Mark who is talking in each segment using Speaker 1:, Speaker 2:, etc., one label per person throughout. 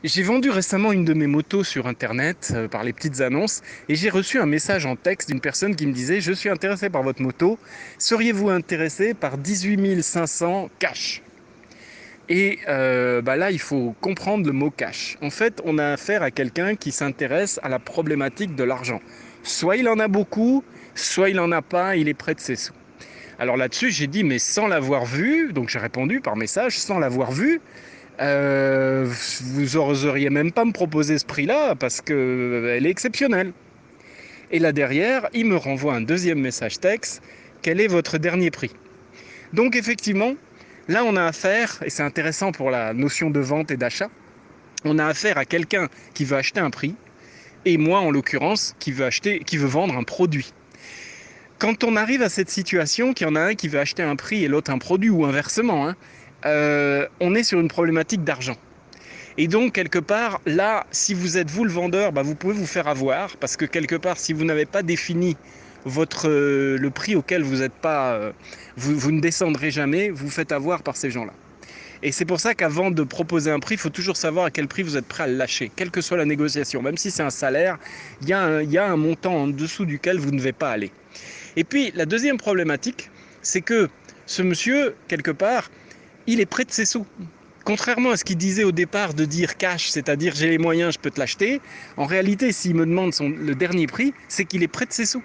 Speaker 1: J'ai vendu récemment une de mes motos sur internet par les petites annonces et j'ai reçu un message en texte d'une personne qui me disait: je suis intéressé par votre moto, seriez-vous intéressé par 18 500 cash? Et là, il faut comprendre le mot cash. En fait, on a affaire à quelqu'un qui s'intéresse à la problématique de l'argent. Soit il en a beaucoup, soit il en a pas, il est près de ses sous. Alors là-dessus, j'ai dit, mais sans l'avoir vu, donc j'ai répondu par message, sans l'avoir vu, vous n'oseriez même pas me proposer ce prix-là parce qu'elle est exceptionnelle. Et là derrière, il me renvoie un deuxième message texte. Quel est votre dernier prix? Donc effectivement, là on a affaire, et c'est intéressant pour la notion de vente et d'achat, on a affaire à quelqu'un qui veut acheter un prix, et moi en l'occurrence qui veut vendre un produit. Quand on arrive à cette situation, qu'il y en a un qui veut acheter un prix et l'autre un produit, ou inversement, on est sur une problématique d'argent. Et donc, quelque part, là, si vous êtes vous le vendeur, vous pouvez vous faire avoir, parce que quelque part, si vous n'avez pas défini le prix auquel vous êtes pas, vous ne descendrez jamais, vous faites avoir par ces gens-là. Et c'est pour ça qu'avant de proposer un prix, il faut toujours savoir à quel prix vous êtes prêt à le lâcher, quelle que soit la négociation. Même si c'est un salaire, il y a un montant en dessous duquel vous ne devez pas aller. Et puis, la deuxième problématique, c'est que ce monsieur, quelque part, il est près de ses sous. Contrairement à ce qu'il disait au départ de dire cash, c'est-à-dire j'ai les moyens, je peux te l'acheter, en réalité, s'il me demande le dernier prix, c'est qu'il est près de ses sous.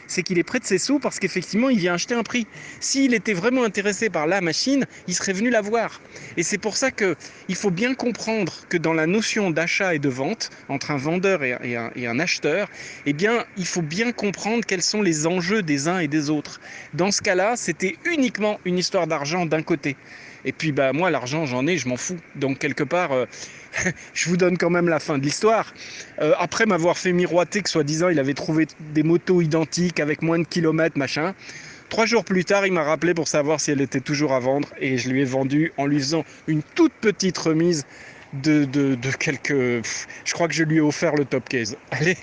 Speaker 1: C'est qu'il est près de ses sous parce qu'effectivement, il vient acheter un prix. S'il était vraiment intéressé par la machine, il serait venu la voir. Et c'est pour ça qu'il faut bien comprendre que dans la notion d'achat et de vente, entre un vendeur et un acheteur, eh bien, il faut bien comprendre quels sont les enjeux des uns et des autres. Dans ce cas-là, c'était uniquement une histoire d'argent d'un côté. Et puis moi, l'argent, j'en ai, je m'en fous. Donc quelque part, je vous donne quand même la fin de l'histoire. Après m'avoir fait miroiter que soi-disant il avait trouvé des motos identiques avec moins de kilomètres, machin. 3 jours plus tard, il m'a rappelé pour savoir si elle était toujours à vendre et je lui ai vendu en lui faisant une toute petite remise de quelques... Je crois que je lui ai offert le top case. Allez